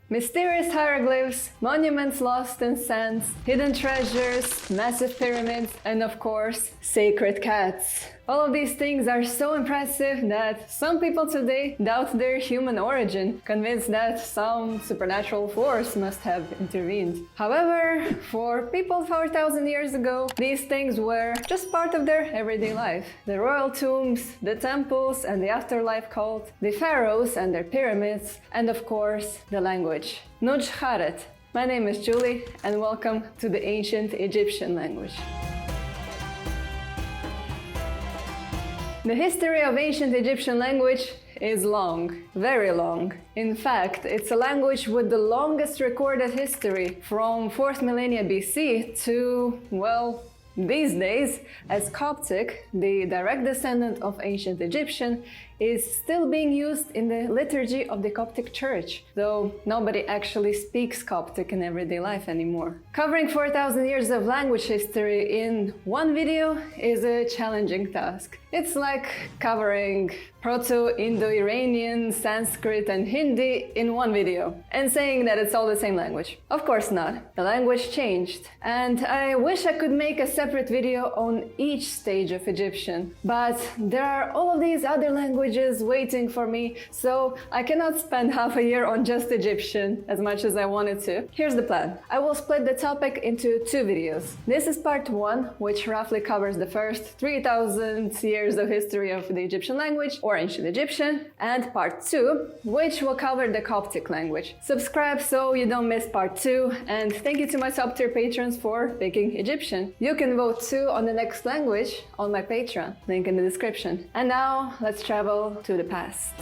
Mysterious hieroglyphs, monuments lost in sands, hidden treasures, massive pyramids, and of course, sacred cats. All of these things are so impressive that some people today doubt their human origin, convinced that some supernatural force must have intervened. However, for people 4,000 years ago, these things were just part of their everyday life. The royal tombs, the temples and the afterlife cult, the pharaohs and their pyramids, and of course, the language. Nuj Kharet. My name is Julie and welcome to the ancient Egyptian language. The history of ancient Egyptian language is long, very long. In fact, it's a language with the longest recorded history from 4th millennia BC to, well, these days, as Coptic, the direct descendant of ancient Egyptian, is still being used in the liturgy of the Coptic Church, though nobody actually speaks Coptic in everyday life anymore. Covering 4,000 years of language history in one video is a challenging task. It's like covering Proto-Indo-Iranian, Sanskrit and Hindi in one video and saying that it's all the same language. Of course not. The language changed, and I wish I could make a separate video on each stage of Egyptian, but there are all of these other languages waiting for me, so I cannot spend half a year on just Egyptian as much as I wanted to. Here's the plan. I will split the topic into two videos. This is part 1, which roughly covers the first 3,000 years of history of the Egyptian language, or ancient Egyptian, and part 2, which will cover the Coptic language. Subscribe so you don't miss part 2, and thank you to my top tier patrons for picking Egyptian. You can vote too on the next language on my Patreon, link in the description. And now let's travel to the past.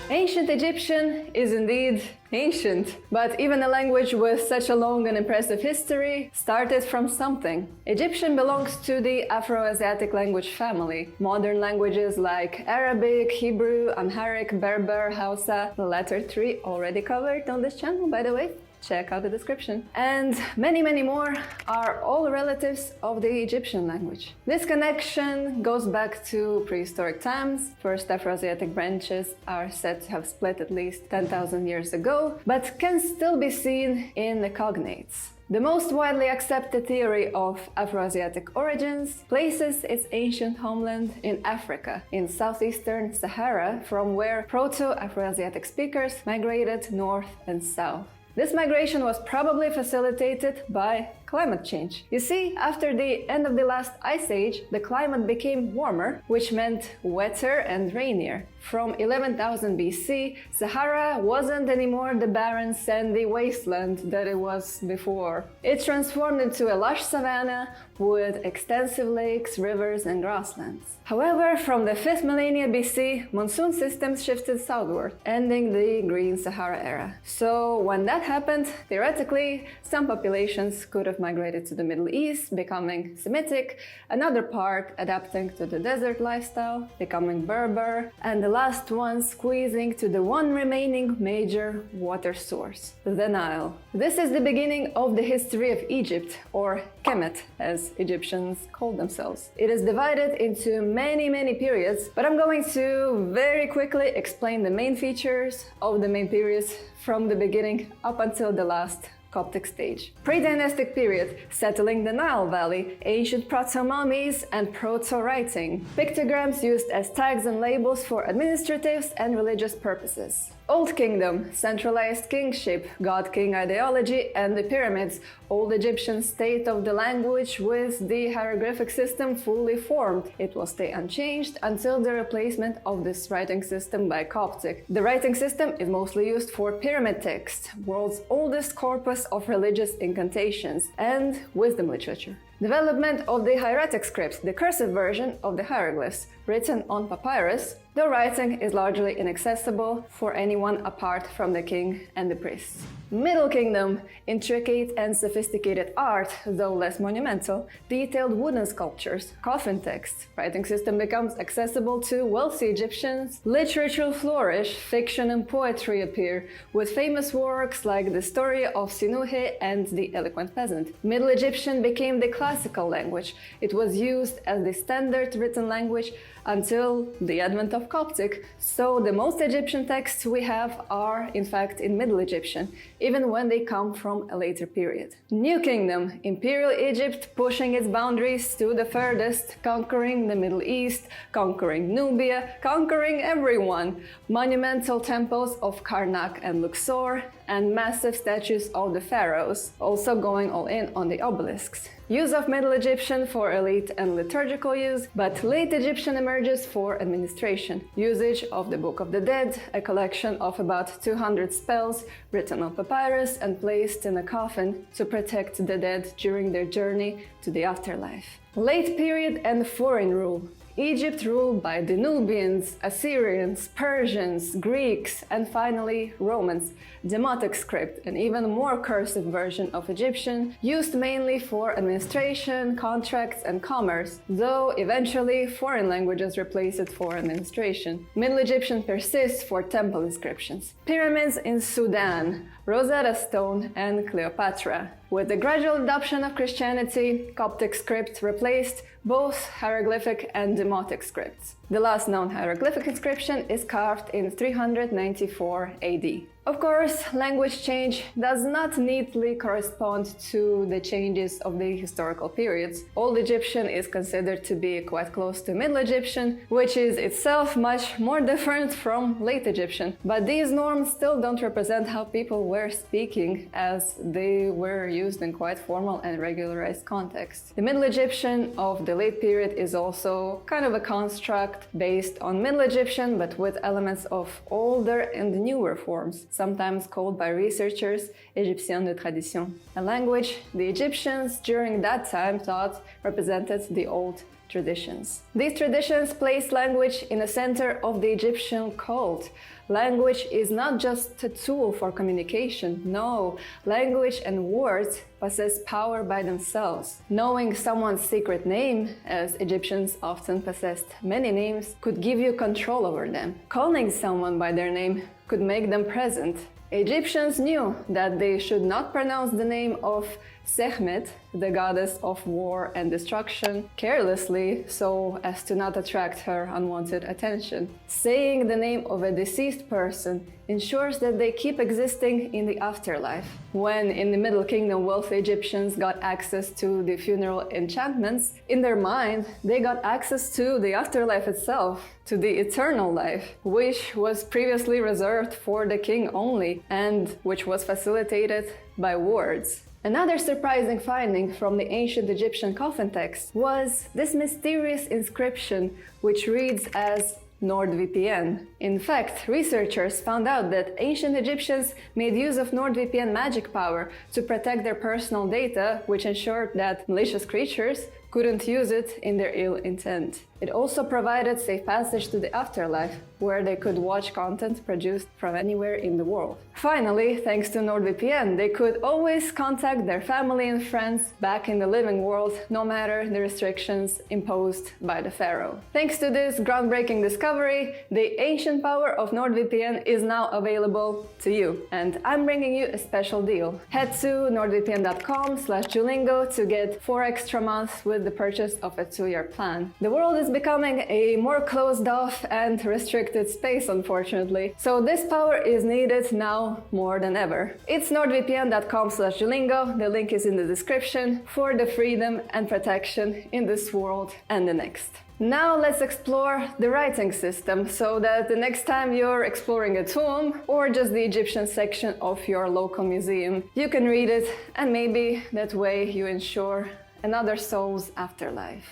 Ancient Egyptian is indeed ancient, but even a language with such a long and impressive history started from something. Egyptian belongs to the Afroasiatic language family. Modern languages like Arabic, Hebrew, Amharic, Berber, Hausa, the latter 3 already covered on this channel, by the way. Check out the description. And many more are all relatives of the Egyptian language. This connection goes back to prehistoric times. First Afroasiatic branches are said to have split at least 10,000 years ago, but can still be seen in the cognates. The most widely accepted theory of Afroasiatic origins places its ancient homeland in Africa, in southeastern Sahara, from where Proto-Afroasiatic speakers migrated north and south. This migration was probably facilitated by climate change. You see, after the end of the last ice age, the climate became warmer, which meant wetter and rainier. From 11,000 BC, Sahara wasn't anymore the barren, sandy wasteland that it was before. It transformed into a lush savanna with extensive lakes, rivers, and grasslands. However, from the 5th millennia BC, monsoon systems shifted southward, ending the Green Sahara era. So when that happened, theoretically, some populations could have migrated to the Middle East, becoming Semitic, another part adapting to the desert lifestyle, becoming Berber, and the last one squeezing to the one remaining major water source, the Nile. This is the beginning of the history of Egypt, or Kemet, as Egyptians call themselves. It is divided into many periods, but I'm going to very quickly explain the main features of the main periods from the beginning up until the last Coptic stage. Pre-dynastic period, settling the Nile Valley, ancient proto-mummies and proto-writing, pictograms used as tags and labels for administrative and religious purposes. Old Kingdom, centralized kingship, god-king ideology, and the pyramids, Old Egyptian state of the language with the hieroglyphic system fully formed. It will stay unchanged until the replacement of this writing system by Coptic. The writing system is mostly used for pyramid text, world's oldest corpus of religious incantations, and wisdom literature. Development of the hieratic script, the cursive version of the hieroglyphs, written on papyrus, though writing is largely inaccessible for anyone apart from the king and the priests. Middle Kingdom, intricate and sophisticated art, though less monumental, detailed wooden sculptures, coffin texts. Writing system becomes accessible to wealthy Egyptians. Literature flourish, fiction and poetry appear, with famous works like the story of Sinuhe and the Eloquent Peasant. Middle Egyptian became the classical language. It was used as the standard written language until the advent of Coptic, so the most Egyptian texts we have are in fact in Middle Egyptian, even when they come from a later period. New Kingdom, Imperial Egypt pushing its boundaries to the furthest, conquering the Middle East, conquering Nubia, conquering everyone, monumental temples of Karnak and Luxor, and massive statues of the pharaohs, also going all in on the obelisks. Use of Middle Egyptian for elite and liturgical use, but Late Egyptian emerges for administration. Usage of the Book of the Dead, a collection of about 200 spells written on papyrus and placed in a coffin to protect the dead during their journey to the afterlife. Late period and foreign rule. Egypt ruled by the Nubians, Assyrians, Persians, Greeks, and finally Romans. Demotic script, an even more cursive version of Egyptian, used mainly for administration, contracts, and commerce, though eventually foreign languages replace it for administration. Middle Egyptian persists for temple inscriptions. Pyramids in Sudan, Rosetta Stone, and Cleopatra. With the gradual adoption of Christianity, Coptic script replaced both hieroglyphic and demotic scripts. The last known hieroglyphic inscription is carved in 394 AD. Of course, language change does not neatly correspond to the changes of the historical periods. Old Egyptian is considered to be quite close to Middle Egyptian, which is itself much more different from Late Egyptian. But these norms still don't represent how people were speaking, as they were used in quite formal and regularized contexts. The Middle Egyptian of the late period is also kind of a construct based on Middle Egyptian, but with elements of older and newer forms, sometimes called by researchers Égyptien de tradition, a language the Egyptians during that time thought represented the old traditions. These traditions place language in the center of the Egyptian cult. Language is not just a tool for communication. No, language and words possess power by themselves. Knowing someone's secret name, as Egyptians often possessed many names, could give you control over them. Calling someone by their name could make them present. Egyptians knew that they should not pronounce the name of Sekhmet, the goddess of war and destruction, carelessly so as to not attract her unwanted attention. Saying the name of a deceased person ensures that they keep existing in the afterlife. When in the Middle Kingdom wealthy Egyptians got access to the funeral enchantments, in their mind they got access to the afterlife itself, to the eternal life, which was previously reserved for the king only, and which was facilitated by words. Another surprising finding from the ancient Egyptian coffin text was this mysterious inscription, which reads as NordVPN. In fact, researchers found out that ancient Egyptians made use of NordVPN magic power to protect their personal data, which ensured that malicious creatures couldn't use it in their ill intent. It also provided safe passage to the afterlife, where they could watch content produced from anywhere in the world. Finally, thanks to NordVPN, they could always contact their family and friends back in the living world, no matter the restrictions imposed by the pharaoh. Thanks to this groundbreaking discovery, the ancient power of NordVPN is now available to you. And I'm bringing you a special deal. Head to nordvpn.com/Duolingo to get 4 extra months with the purchase of a 2-year plan. The world is becoming a more closed off and restricted space, unfortunately, so this power is needed now more than ever. It's nordvpn.com/Duolingo, the link is in the description, for the freedom and protection in this world and the next. Now let's explore the writing system, so that the next time you're exploring a tomb or just the Egyptian section of your local museum, you can read it, and maybe that way you ensure another soul's afterlife.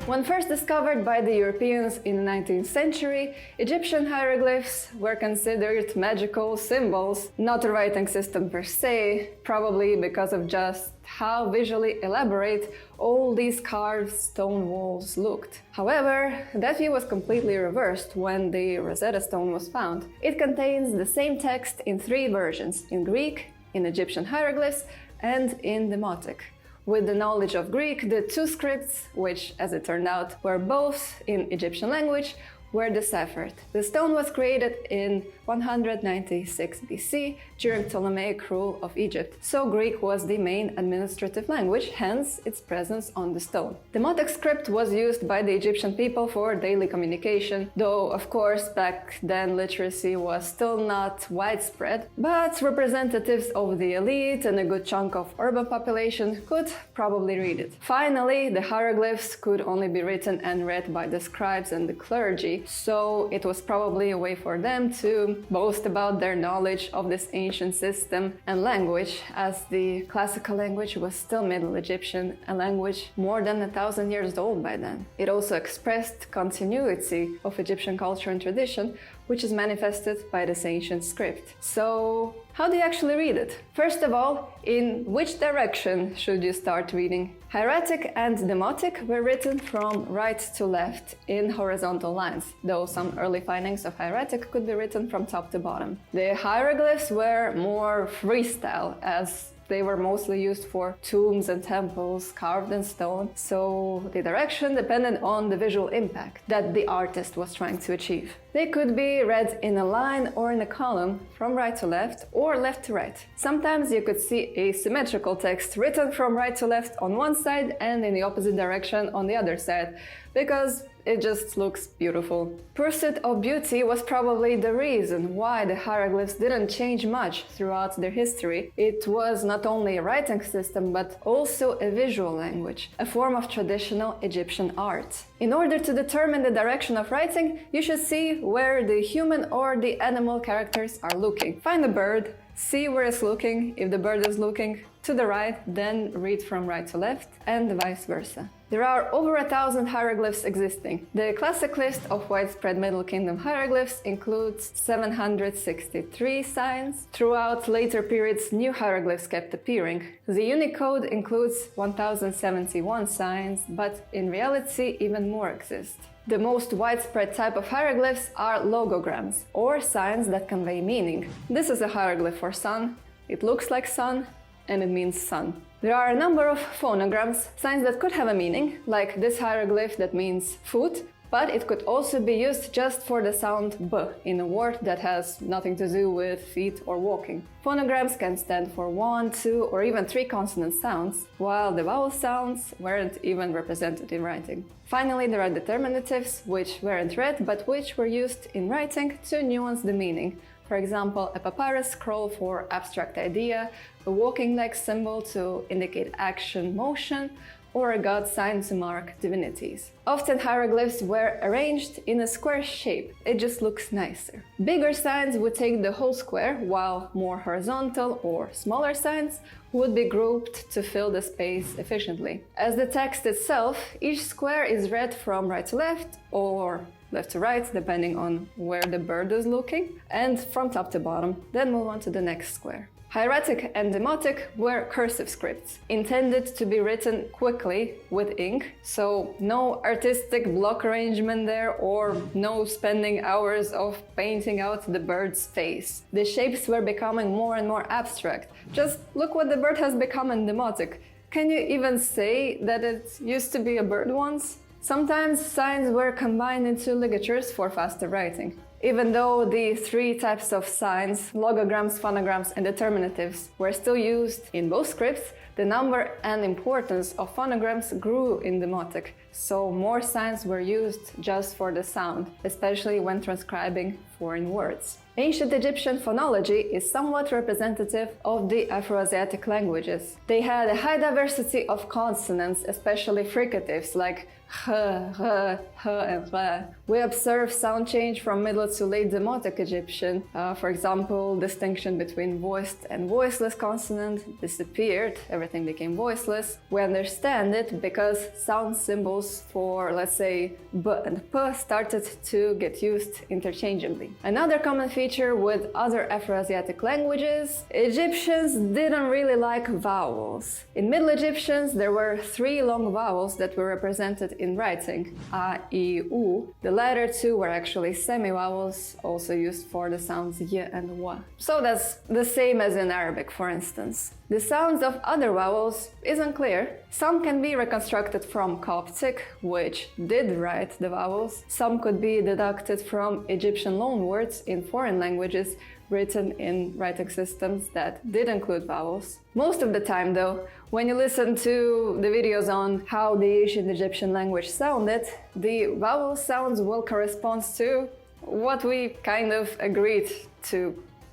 When first discovered by the Europeans in the 19th century, Egyptian hieroglyphs were considered magical symbols, not a writing system per se, probably because of just how visually elaborate all these carved stone walls looked. However, that view was completely reversed when the Rosetta Stone was found. It contains the same text in 3 versions: in Greek, in Egyptian hieroglyphs, and in Demotic. With the knowledge of Greek, the 2 scripts, which, as it turned out, were both in Egyptian language, were deciphered. The stone was created in 196 BC during Ptolemaic rule of Egypt, so Greek was the main administrative language, hence its presence on the stone. Demotic script was used by the Egyptian people for daily communication, though of course back then literacy was still not widespread, but representatives of the elite and a good chunk of urban population could probably read it. Finally, the hieroglyphs could only be written and read by the scribes and the clergy, so it was probably a way for them to boast about their knowledge of this ancient system and language, as the classical language was still Middle Egyptian, a language more than 1,000 years old by then. It also expressed continuity of Egyptian culture and tradition, which is manifested by this ancient script. So, how do you actually read it? First of all, in which direction should you start reading? Hieratic and demotic were written from right to left in horizontal lines, though some early findings of hieratic could be written from top to bottom. The hieroglyphs were more freestyle, as they were mostly used for tombs and temples carved in stone, so the direction depended on the visual impact that the artist was trying to achieve. They could be read in a line or in a column from right to left or left to right. Sometimes you could see a symmetrical text written from right to left on one side and in the opposite direction on the other side, because it just looks beautiful. Pursuit of beauty was probably the reason why the hieroglyphs didn't change much throughout their history. It was not only a writing system, but also a visual language, a form of traditional Egyptian art. In order to determine the direction of writing, you should see where the human or the animal characters are looking. Find a bird, see where it's looking. If the bird is looking to the right, then read from right to left, and vice versa. There are over 1,000 hieroglyphs existing. The classic list of widespread Middle Kingdom hieroglyphs includes 763 signs. Throughout later periods, new hieroglyphs kept appearing. The Unicode includes 1,071 signs, but in reality even more exist. The most widespread type of hieroglyphs are logograms, or signs that convey meaning. This is a hieroglyph for sun. It looks like sun, and it means sun. There are a number of phonograms, signs that could have a meaning, like this hieroglyph that means foot, but it could also be used just for the sound b in a word that has nothing to do with feet or walking. Phonograms can stand for 1, 2, or even 3 consonant sounds, while the vowel sounds weren't even represented in writing. Finally, there are determinatives, which weren't read but which were used in writing to nuance the meaning. For example, a papyrus scroll for abstract idea, a walking leg symbol to indicate action, motion, or a god sign to mark divinities. Often hieroglyphs were arranged in a square shape. It just looks nicer. Bigger signs would take the whole square, while more horizontal or smaller signs would be grouped to fill the space efficiently. As the text itself, each square is read from right to left or left to right, depending on where the bird is looking, and from top to bottom. Then move on to the next square. Hieratic and demotic were cursive scripts, intended to be written quickly with ink, so no artistic block arrangement there or no spending hours of painting out the bird's face. The shapes were becoming more and more abstract. Just look what the bird has become in demotic. Can you even say that it used to be a bird once? Sometimes signs were combined into ligatures for faster writing. Even though the 3 types of signs, logograms, phonograms, and determinatives, were still used in both scripts, the number and importance of phonograms grew in demotic, so more signs were used just for the sound, especially when transcribing foreign words. Ancient Egyptian phonology is somewhat representative of the Afroasiatic languages. They had a high diversity of consonants, especially fricatives like h, r, h, and r. We observe sound change from Middle to Late Demotic Egyptian. For example, distinction between voiced and voiceless consonant disappeared, everything became voiceless. We understand it because sound symbols for, let's say, b and p started to get used interchangeably. Another common feature with other Afroasiatic languages, Egyptians didn't really like vowels. In Middle Egyptians, there were 3 long vowels that were represented in writing, a, i, u. The latter 2 were actually semi-vowels vowels, also used for the sounds y and wa. So that's the same as in Arabic, for instance. The sounds of other vowels is unclear. Some can be reconstructed from Coptic, which did write the vowels. Some could be deducted from Egyptian loanwords in foreign languages written in writing systems that did include vowels. Most of the time, though, when you listen to the videos on how the ancient Egyptian language sounded, the vowel sounds will correspond to what we kind of agreed to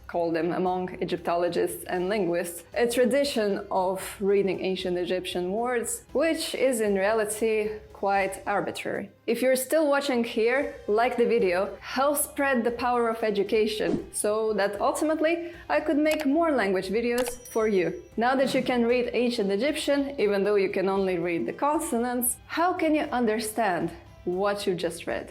call them among Egyptologists and linguists, a tradition of reading ancient Egyptian words, which is in reality quite arbitrary. If you're still watching here, like the video, help spread the power of education, so that ultimately I could make more language videos for you. Now that you can read ancient Egyptian, even though you can only read the consonants, how can you understand what you just read?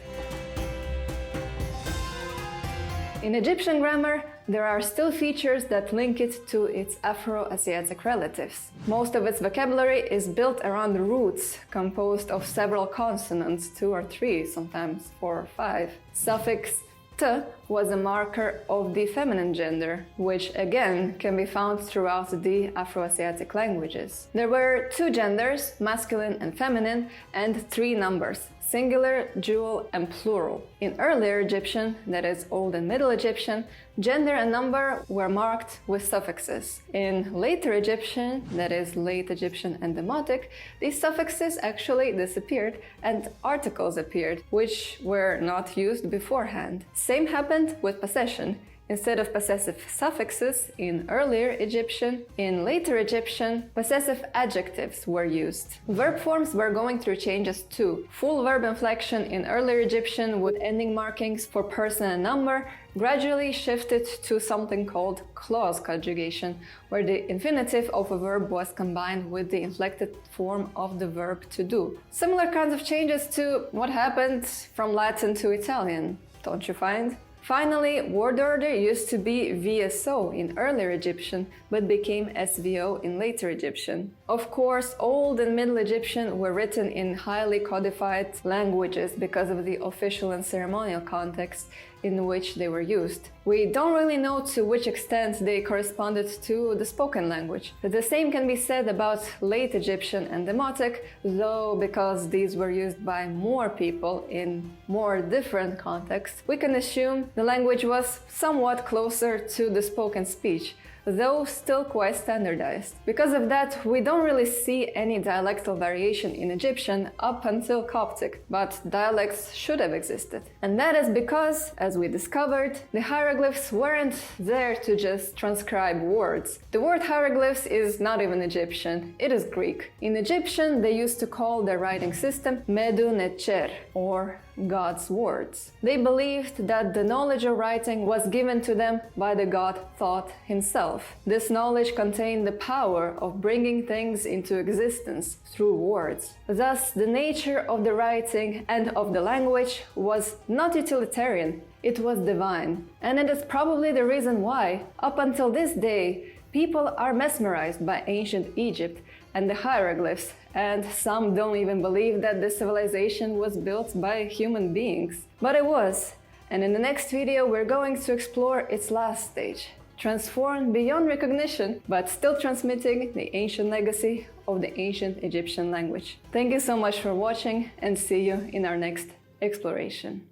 In Egyptian grammar, there are still features that link it to its Afroasiatic relatives. Most of its vocabulary is built around roots composed of several consonants, 2 or 3, sometimes 4 or 5. Suffix t was a marker of the feminine gender, which again can be found throughout the Afroasiatic languages. There were 2 genders, masculine and feminine, and 3 numbers, singular, dual, and plural. In earlier Egyptian, that is Old and Middle Egyptian, gender and number were marked with suffixes. In later Egyptian, that is Late Egyptian and Demotic, these suffixes actually disappeared and articles appeared, which were not used beforehand. Same happened with possession. Instead of possessive suffixes in earlier Egyptian, in later Egyptian, possessive adjectives were used. Verb forms were going through changes too. Full verb inflection in earlier Egyptian with ending markings for person and number gradually shifted to something called clause conjugation, where the infinitive of a verb was combined with the inflected form of the verb to do. Similar kinds of changes to what happened from Latin to Italian, don't you find? Finally, word order used to be VSO in earlier Egyptian, but became SVO in later Egyptian. Of course, Old and Middle Egyptian were written in highly codified languages because of the official and ceremonial context in which they were used. We don't really know to which extent they corresponded to the spoken language. The same can be said about Late Egyptian and Demotic, though because these were used by more people in more different contexts, we can assume the language was somewhat closer to the spoken speech, though still quite standardized. Because of that, we don't really see any dialectal variation in Egyptian up until Coptic, but dialects should have existed. And that is because, as we discovered, the hieroglyphs weren't there to just transcribe words. The word hieroglyphs is not even Egyptian, it is Greek. In Egyptian, they used to call their writing system medu-netjer, or God's words. They believed that the knowledge of writing was given to them by the god Thoth himself. This knowledge contained the power of bringing things into existence through words. Thus, the nature of the writing and of the language was not utilitarian, it was divine. And it is probably the reason why, up until this day, people are mesmerized by ancient Egypt and the hieroglyphs, and some don't even believe that this civilization was built by human beings. But it was, and in the next video we're going to explore its last stage, transformed beyond recognition, but still transmitting the ancient legacy of the ancient Egyptian language. Thank you so much for watching, and see you in our next exploration.